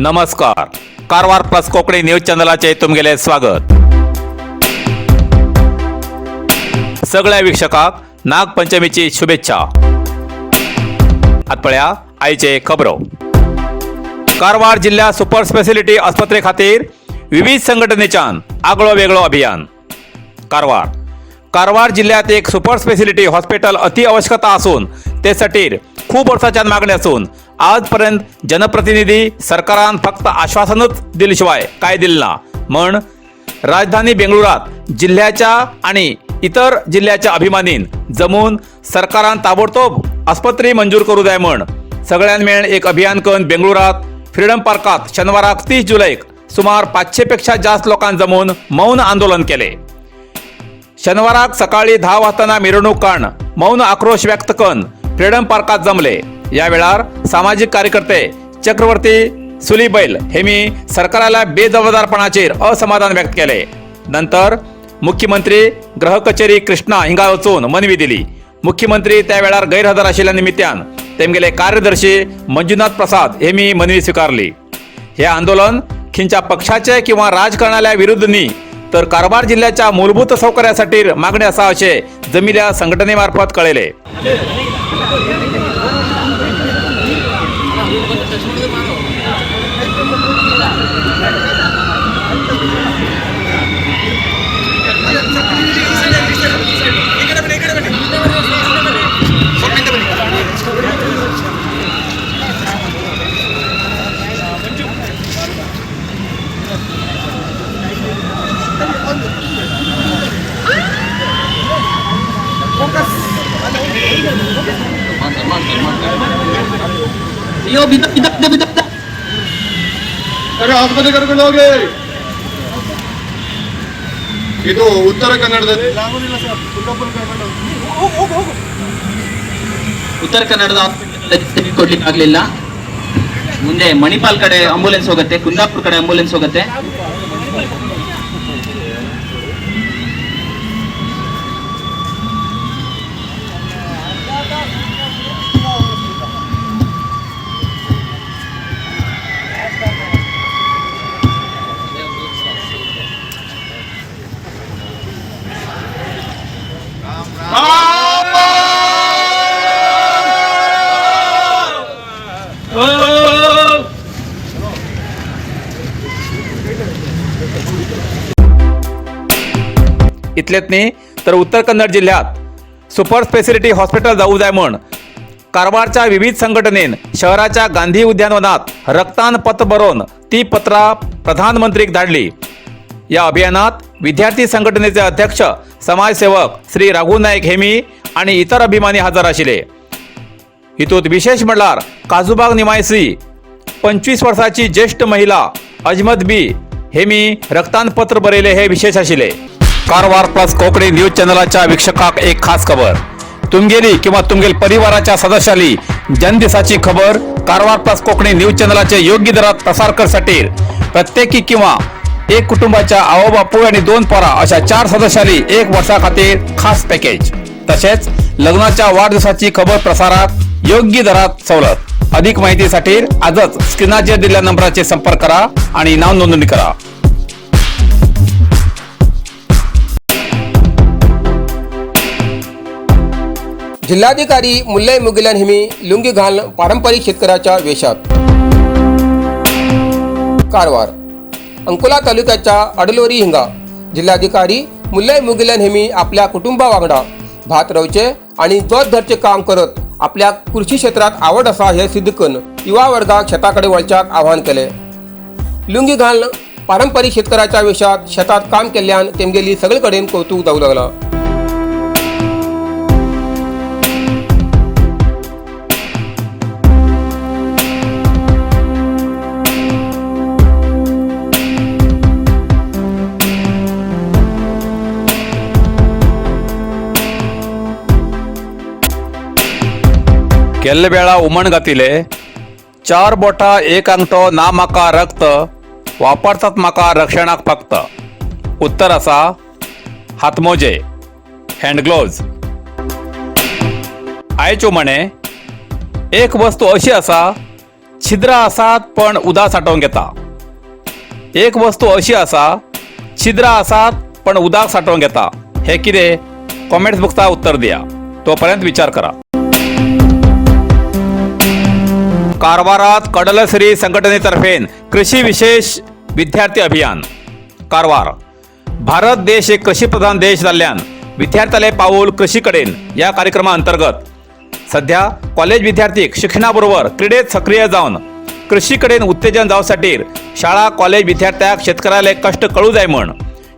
नमस्कार. Karwar plus Konkani news चॅनलाचे तुमगेले स्वागत. सगळ्या वीक्षकांक नागपंचमीची शुभेच्छा. आतपळ्या आयचे खबरो. कारवार जिल्हा सुपर स्पेशालिटी आस्पत्रे खातीर विविध संघटनेच्यान आगळो वेगळो अभियान. कारवार जिल्ह्यात एक सुपर स्पेशालिटी हॉस्पिटल अति आवश्यकता असून ते खातीर खूप वर्षांच्यान मागणी असून आजपर्यंत जनप्रतिनिधी सरकारान फक्त आश्वासनच दिल्याशिवाय काय दिले ना म्हण राजधानी बेंगळुरात जिल्ह्याच्या आणि इतर जिल्ह्याच्या अभिमानीन जमून सरकारान ताबडतोब आस्पत्री मंजूर करू जाय म्हण सगळ्यांनी मेळून एक अभियान करून बेंगळुरात फ्रीडम पार्कात शनिवाराक 30 जुलैक सुमार 500 पेक्षा जास्त लोकांनी जमून मौन आंदोलन केले. शनिवाराक सकाळी 10 वाजताना मिरवणूक काढून मौन आक्रोश व्यक्त करून फ्रीडम पार्कात जमले. या वेळार सामाजिक कार्यकर्ते चक्रवर्ती सुलीबैल हेमी सरकाराला बेजबाबदारपणाचेर असमाधान व्यक्त केले. नंतर मुख्यमंत्री गृह कचेरी कृष्णा हिंगा वचून मनवी दिली. मुख्यमंत्री त्या वेळार गैरहजर आशिल्ल्या निमित्यान तेमगेले कार्यदर्शी मंजुनाथ प्रसाद हेमी मनवी स्वीकारली. हे आंदोलन खिंच्या पक्षाचे किंवा राजकारणाल्या विरुद्ध न्ही तर कारवार जिल्ह्याच्या मूलभूत सौकर्यासाठी मागणी असा असे जमिल्या संघटनेमार्फत कळले. ಆಸ್ಪತ್ರೆ ಕರ್ಕೊಂಡು ಹೋಗಿ. ಇದು ಉತ್ತರ ಕನ್ನಡದಲ್ಲಿ ಉತ್ತರ ಕನ್ನಡದ ಹಾಸ್ಪಿಟಲ್ ಕೊಡ್ಲಿಕ್ಕೆ ಆಗ್ಲಿಲ್ಲ. ಮುಂದೆ ಮಣಿಪಾಲ್ ಕಡೆ ಆಂಬುಲೆನ್ಸ್ ಹೋಗುತ್ತೆ, ಕುಂದಾಪುರ ಕಡೆ ಆಂಬುಲೆನ್ಸ್ ಹೋಗುತ್ತೆ. इतलेच न्ही तर उत्तर कन्नड जिल्ह्यात सुपर स्पेशालिटी हॉस्पिटल जाऊ जाय म्हण कारवारच्या विविध संघटनेन शहराच्या गांधी उद्यानवनात रक्तान पत्र बरोवन ती पत्रां प्रधानमंत्रीक धाडली. या अभियानात विद्यार्थी संघटनेचे अध्यक्ष समाजसेवक श्री राघू नाईक हेमी आणि इतर अभिमानी हजर आशिल्ले. हितूंत विशेष म्हणल्यार काजूबाग निवासी 25 वर्षाची ज्येष्ठ महिला अजमत बी हेमी रक्तान पत्र बरयले हे विशेष आशिल्ले. कारवार प्लस कोकणी न्यूज चॅनलाच्या वीक्षकांक एक खास खबर. तुमगेली किंवा तुमगेल परिवाराच्या सदस्याली जनदिसाची खबर कारवार प्लस कोकणी न्यूज चॅनलाचे योग्य दरात प्रसार करण्यासाठी प्रत्येकी किंवा एक कुटुंबाच्या आवो बापू आणि 2 पोरा अशा 4 सदस्याली 1 वर्षा खातीर खास पॅकेज. तसेच लग्नाच्या वाढदिवसाची खबर प्रसारात योग्य दरात सवलत. अधिक माहितीसाठी आजच स्क्रीनाचेर दिलेल्या नंबराचे संपर्क करा आणि नाव नोंदणी करा. जिल्हाधिकारी मुल्लय मुगिलन हिमी लुंगी घालून पारंपरिक शेतकऱ्याच्या वेशात. कारवार अंकोला तालुक्याच्या अडलोरी हिंगा जिल्हाधिकारी मुल्लय मुगिलन हिमी आपल्या कुटुंबा वांगडा भात रवचे आणि जोत धरचे काम करत आपल्या कृषी क्षेत्रात आवड असा हे सिद्ध करून युवा वर्गाक शेताकडे वळच्याक आवाहन केले. लुंगी घालून पारंपरिक शेतकऱ्याच्या वेशात शेतात काम केल्यान तेमगेली सगळीकडेन कौतुक जाऊ लागला. केल्ले वेळा उमण घातिले 4 बोटां एक अंगठो ना म्हाका रक्त वापरतात म्हाका रक्षणाक फक्त. उत्तर आसा हातमोजे हँड ग्लोव्ज. आयच्यो म्हणे एक वस्तू अशी आसा छिद्र आसात पण उदा साठवून घेता. एक वस्तू अशी आसा छिद्र आसात पण उदाक साठवून घेता. हे कितें? कॉमेंट्स बॉक्सात उत्तर दिया. तोपर्यंत विचार करा. कारवारात कडलश्री संघटनेतर्फे कृषी विशेष विद्यार्थी अभियान. कारवार. भारत देश एक कृषीप्रधान देश जाल्ल्यान विद्यार्थ्याले पावोल कृषी कडेन या कार्यक्रमा अंतर्गत सध्या कॉलेज विद्यार्थीक शिक्षणाबरोबर क्रीडेत सक्रिय जावन कृषी कडेन उत्तेजन जावसाठी शाळा कॉलेज विद्यार्थ्याक शेतकऱ्याले कष्ट कळू जाय म्हण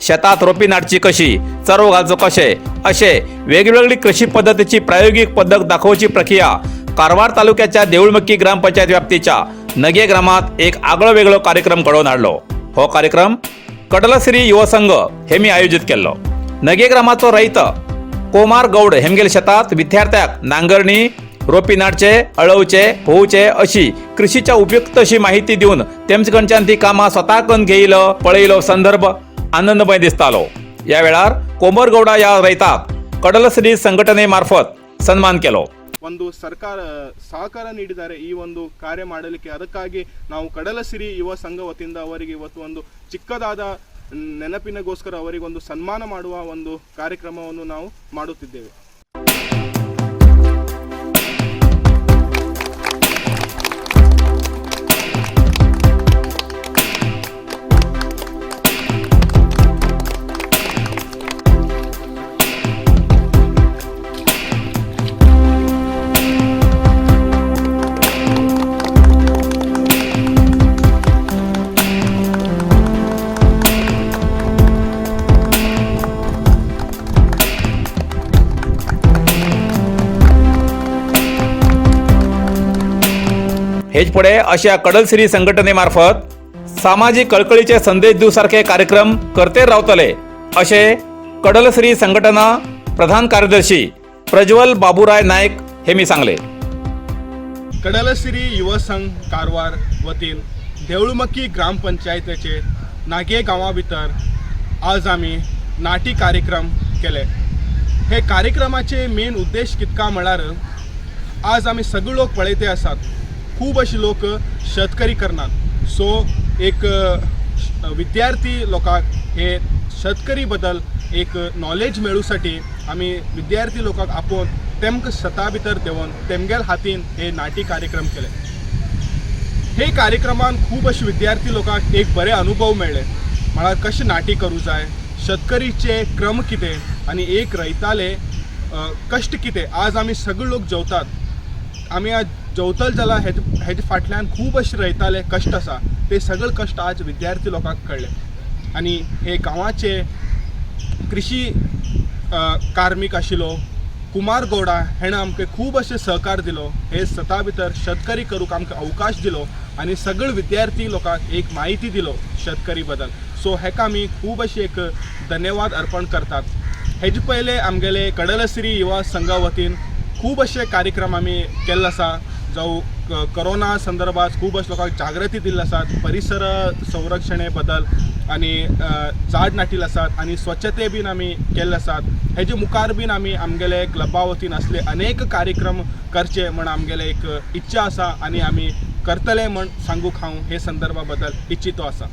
शेतात रोपी नाडची कशी, चरव घालचो कशे असे वेगवेगळी कृषी पद्धतीची प्रायोगिक पद्धत दाखवची प्रक्रिया कारवार तालुक्याच्या देऊळमक्की ग्रामपंचायत व्याप्तीच्या नगे ग्रामात एक आगळो वेगळो कार्यक्रम घडोवन हाडलो. हो कार्यक्रम कडलश्री युवा संघ हेमी आयोजित केल्लो. नगे ग्रामाचो रैत कोमार गौड हेमगेल शेतात विद्यार्थ्याक नांगरणी, रोपी नाडचे, अळवचे, होवचे अशी कृषीच्या उपयुक्त अशी माहिती दिवन तेमचे कडच्यान ती कामां स्वता करून घेयलो पळयलो संदर्भ आनंदमय दिसतालो. या वेळार कोमर गौडा या रैताक कडलश्री संघटने मार्फत सन्मान केलो. ಒಂದು ಸರ್ಕಾರ ಸಹಕಾರ ನೀಡಿದ್ದಾರೆ ಈ ಒಂದು ಕಾರ್ಯ ಮಾಡಲಿಕ್ಕೆ. ಅದಕ್ಕಾಗಿ ನಾವು ಕಡಲಸಿರಿ ಯುವ ಸಂಘ ವತಿಯಿಂದ ಅವರಿಗೆ ಇವತ್ತು ಒಂದು ಚಿಕ್ಕದಾದ ನೆನಪಿನಗೋಸ್ಕರ ಅವರಿಗೆ ಒಂದು ಸನ್ಮಾನ ಮಾಡುವ ಒಂದು ಕಾರ್ಯಕ್ರಮವನ್ನು ನಾವು ಮಾಡುತ್ತಿದ್ದೇವೆ. हेच पुढे अशा कडलश्री संघटनेमार्फत सामाजिक कळकळीचे संदेश दिवसारखे कार्यक्रम करते रावतले असे कडलश्री संघटना प्रधान कार्यदर्शी प्रज्वल बाबूराय नायक हेमी सांगले. कडलसिरी युवा संघ कारवार वतीन देऊळमक्की ग्रामपंचायतीचे नागे गांवा भितर आज आम्ही नाटी कार्यक्रम केले. हे कार्यक्रमाचे मेन उद्देश कितका म्हळ्यार आज आम्ही सगळे लोक पळयते आसात खूब अशी लोक शेतकरी करनात. सो एक विद्यार्थी लोकांक हे शेतकरी बद्दल एक नॉलेज मेळूसाठी आम्ही विद्यार्थी लोकांक आपोवन तेमकां स्वता भितर देवन तेमगेल हातीन हे नाटी कार्यक्रम केले. हे कार्यक्रमान खूब अशी विद्यार्थी लोकांक एक बरे अनुभव मेळ्ळे. म्हळ्यार कशें नाटी करूं जाय, शेतकरीचे क्रम कितें आनी एक रैताले कश्ट कितें. आज आमी सगळे लोक जेवतात, आमी आज जेवतले जाल्यार हेजे फाटल्यान खूब अशे रैताले कश्ट आसा. ते सगळे कश्ट आज विद्यार्थी लोकांक कळ्ळे आनी हे गांवाचे कृषी कार्मीक आशिल्लो कुमार गौडा हेणें आमकां खूब अशें सहकार दिलो. हे स्वता भितर शेतकरी करूंक आमकां अवकाश दिलो आनी सगळे विद्यार्थी लोकांक एक म्हायती दिलो शेतकरी बद्दल. सो हेका आमी खूब अशी एक धन्यवाद अर्पण करतात. हेजे पयले आमगेले कडलश्री युवा संघा वतीन खूब अशे कार्यक्रम आमी केल्ले आसा. जावं कोरोना संदर्भात खूब अशे लोकांक जागृती दिल्ली आसात, परिसर संरक्षणे बद्दल आनी झाड नाटिल्ले आसात आनी स्वच्छते बीन आमी केल्ले आसात. हेजे मुखार बीन आमी आमगेले क्लबा वतीन असले अनेक कार्यक्रम करचे म्हण आमगेले एक इच्छा आसा आनी आमी करतले म्हण सांगूक हांव हे संदर्भा बद्दल इच्छितो आसा.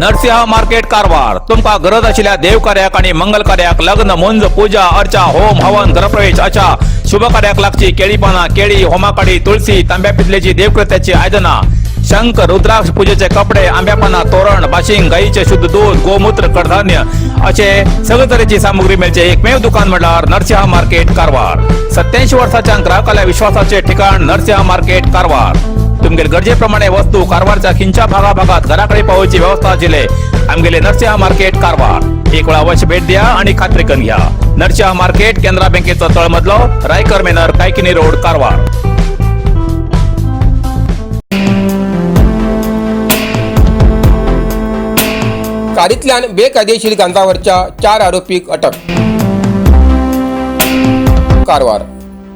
नरसिंह मार्केट कारवार तुमका गरज आशिल्ल्या देवकार्याक आणि मंगल कार्याक लग्न मुंज पूजा अर्चा होम हवन गृहप्रवेश अशा शुभ कार्याक लागची केळी पाना केळी होमाकाडी तुळशी तांब्या पितलेची देवकृत्याची आयदना शंख रुद्राक्ष पूजेचे कपडे आंब्या पाना तोरण बाशिंग गाईचे शुद्ध दूध गोमूत्र कडधान्य असे सगळे तरेची सामुग्री मेळचे एकमेव दुकान म्हणल्यार नरसिंह मार्केट कारवार 87 वर्षाच्या ग्राहकाला विश्वासाचे ठिकाण नरसिंह मार्केट कारवार तुमगेर गरजेप्रमाणे वस्तू कारवारच्या खिंच्या भागात घराकडे पावोवची व्यवस्था आशिल्ले आमगेले नरसिंह मार्केट कारवार एक वेळ अवश्य भेट द्या आणि खात्री करून घ्या नरसिंह मार्केट केंद्रा बँकेचो तळमजलो रायकर मेनर कायकिनी रोड कारवार. कारीतल्यान बेकायदेशीर गांजावरच्या 4 आरोपीक अटक. कारवार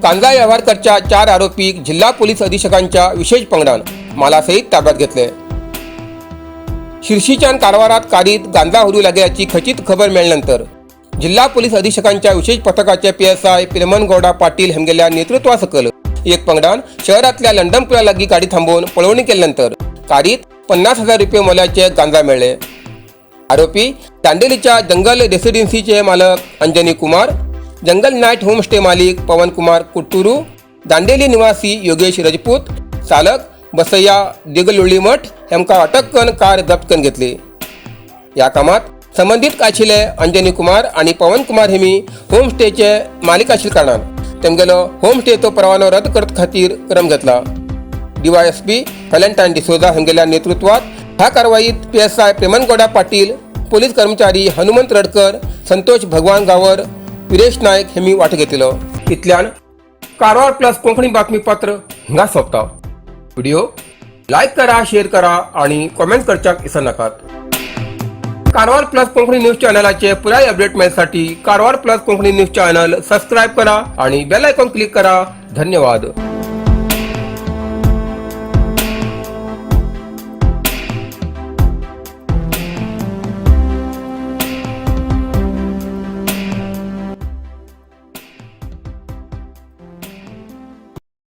गांजा व्यवहार करच्या 4 आरोपीक जिल्हा पोलीस अधीक्षकांच्या विशेष पंगडान मालासहित ताब्यात घेतले. शिर्शीच्यान कारवारात कारीत गांजा होरू लागल्याची खचित खबर मिळाल्यानंतर जिल्हा पोलीस अधीक्षकांच्या विशेष पथकाचे PSI पिरमनगौडा पाटील हेमगेल्या नेतृत्वासकल एक पंगडान शहरातल्या लंडन पुला लागीं गाडी थांबवून पळवणी केल्यानंतर कारीत 50,000 रुपये मोलाचे गांजा मिळले. आरोपी दांडेलीच्या जंगल रेसिडेन्सीचे मालक अंजनी कुमार, जंगल नाईट होमस्टे मालिक पवन कुमार कुट्टुरू, दांडेली निवासी योगेश राजपूत, चालक बसय्या देगलोळी मठ हेमका अटक करून कार जप्त करून घेतली. या कामात संबंधित आशिल्ले अंजनी कुमार आणि पवन कुमार हेमी होमस्टेचे मालिक आशिल्ल्या कारणान तेमगेलो होमस्टेचो परवानो रद्द करत खातीर क्रम घेतला. DYSP व्हॅलेंटाईन डिसोजा हेमगेल्या नेतृत्वात ह्या कारवाईत PSI प्रेमनगौडा पाटील, पोलीस कर्मचारी हनुमंत रडकर, संतोष भगवान गावर, विरेश नायक हेमी वांटो घेतलो. इतल्यान कारवार प्लस कोंकणी बातमीपत्र हिंगा सोंपता. व्हिडिओ लाईक करा, शेअर करा आणि कमेंट करच्याक विसरू नाकात. कारवार प्लस कोंकणी न्यूज चॅनलाचे पुराय अपडेट मिळण्यासाठी Karwar plus Konkani news channel subscribe करा आणि बेल आयकॉन क्लिक करा. धन्यवाद.